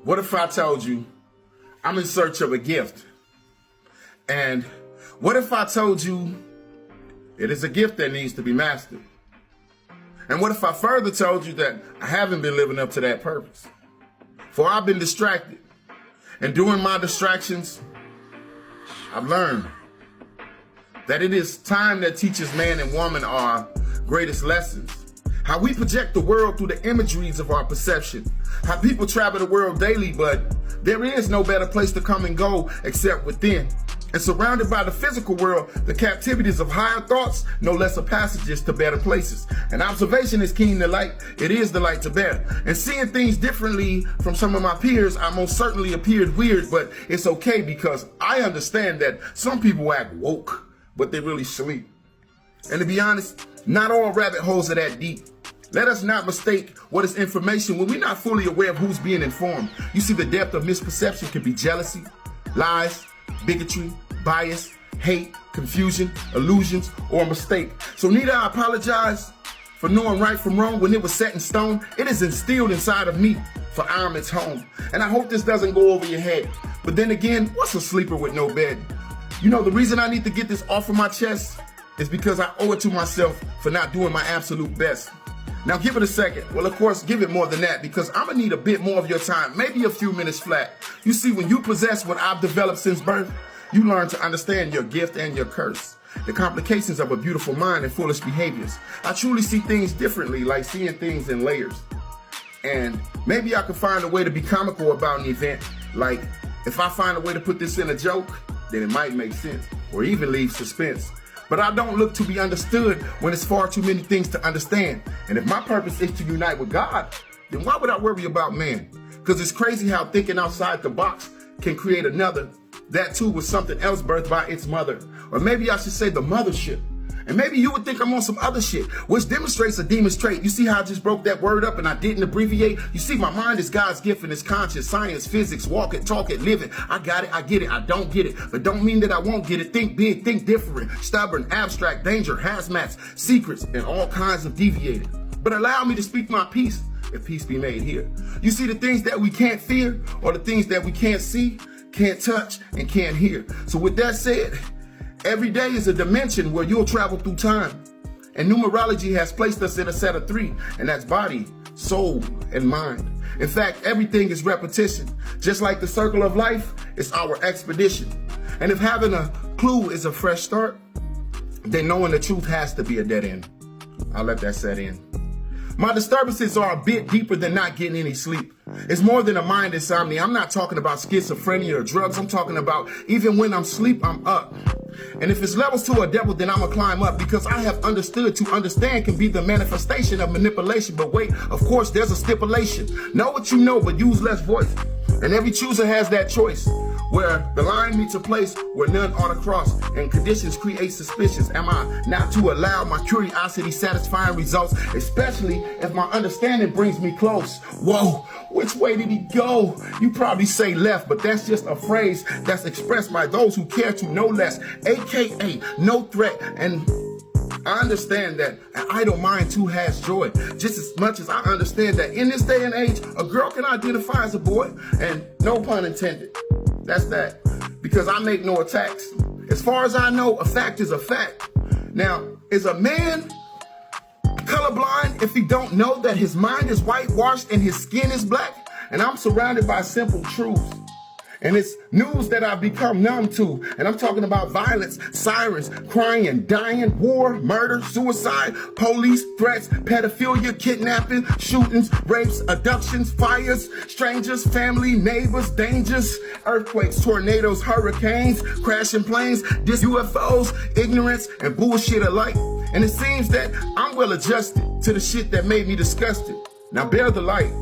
What if I told you I'm in search of a gift? And what if I told you it is a gift that needs to be mastered? And what if I further told you that I haven't been living up to that purpose? For I've been distracted. And during my distractions, I've learned that it is time that teaches man and woman our greatest lessons. How we project the world through the imageries of our perception. How people travel the world daily, but there is no better place to come and go except within. And surrounded by the physical world, the captivities of higher thoughts, no lesser passages to better places. And observation is keen to light. It is the light to better. And seeing things differently from some of my peers, I most certainly appeared weird, but it's okay because I understand that some people act woke, but they really sleep. And to be honest, not all rabbit holes are that deep. Let us not mistake what is information when we're not fully aware of who's being informed. You see, the depth of misperception can be jealousy, lies, bigotry, bias, hate, confusion, illusions, or a mistake. So need I apologize for knowing right from wrong when it was set in stone? It is instilled inside of me, for I am its home. And I hope this doesn't go over your head. But then again, what's a sleeper with no bed? You know, the reason I need to get this off of my chest is because I owe it to myself for not doing my absolute best. Now give it a second. Well, of course, give it more than that because I'm gonna need a bit more of your time, maybe a few minutes flat. You see, when you possess what I've developed since birth, you learn to understand your gift and your curse, the complications of a beautiful mind and foolish behaviors. I truly see things differently, like seeing things in layers. And maybe I could find a way to be comical about an event, like if I find a way to put this in a joke, then it might make sense, or even leave suspense. But I don't look to be understood when it's far too many things to understand. And if my purpose is to unite with God, then why would I worry about man? Because it's crazy how thinking outside the box can create another. That too was something else birthed by its mother. Or maybe I should say the mothership. And maybe you would think I'm on some other shit, which demonstrates a demon's trait. You see how I just broke that word up and I didn't abbreviate? You see, my mind is God's gift and it's conscious, science, physics, walk it, talk it, live it. I got it, I get it, I don't get it. But don't mean that I won't get it. Think big, think different, stubborn, abstract, danger, hazmats, secrets, and all kinds of deviated. But allow me to speak my piece, if peace be made here. You see, the things that we can't fear or the things that we can't see, can't touch, and can't hear. So with that said, every day is a dimension where you'll travel through time. And numerology has placed us in a set of three, and that's body, soul, and mind. In fact, everything is repetition. Just like the circle of life, it's our expedition. And if having a clue is a fresh start, then knowing the truth has to be a dead end. I'll let that set in. My disturbances are a bit deeper than not getting any sleep. It's more than a mind insomnia. I'm not talking about schizophrenia or drugs. I'm talking about even when I'm asleep, I'm up. And if it's levels to a devil, then I'm gonna climb up because I have understood to understand can be the manifestation of manipulation. But wait, of course, there's a stipulation. Know what you know, but use less voice. And every chooser has that choice where the line meets a place where none ought to cross and conditions create suspicions. Am I not to allow my curiosity satisfying results, especially if my understanding brings me close? Whoa, which way did he go? You probably say left, but that's just a phrase that's expressed by those who care to know less, aka no threat. And I understand that an idle mind too has joy, just as much as I understand that in this day and age, a girl can identify as a boy, and no pun intended. That's that, because I make no attacks. As far as I know, a fact is a fact. Now, is a man colorblind if he don't know that his mind is whitewashed and his skin is black? And I'm surrounded by simple truths. And it's news that I've become numb to. And I'm talking about violence, sirens, crying, dying, war, murder, suicide, police threats, pedophilia, kidnapping, shootings, rapes, abductions, fires, strangers, family, neighbors, dangers, earthquakes, tornadoes, hurricanes, crashing planes, UFOs, ignorance, and bullshit alike. And it seems that I'm well adjusted to the shit that made me disgusted. Now bear the light.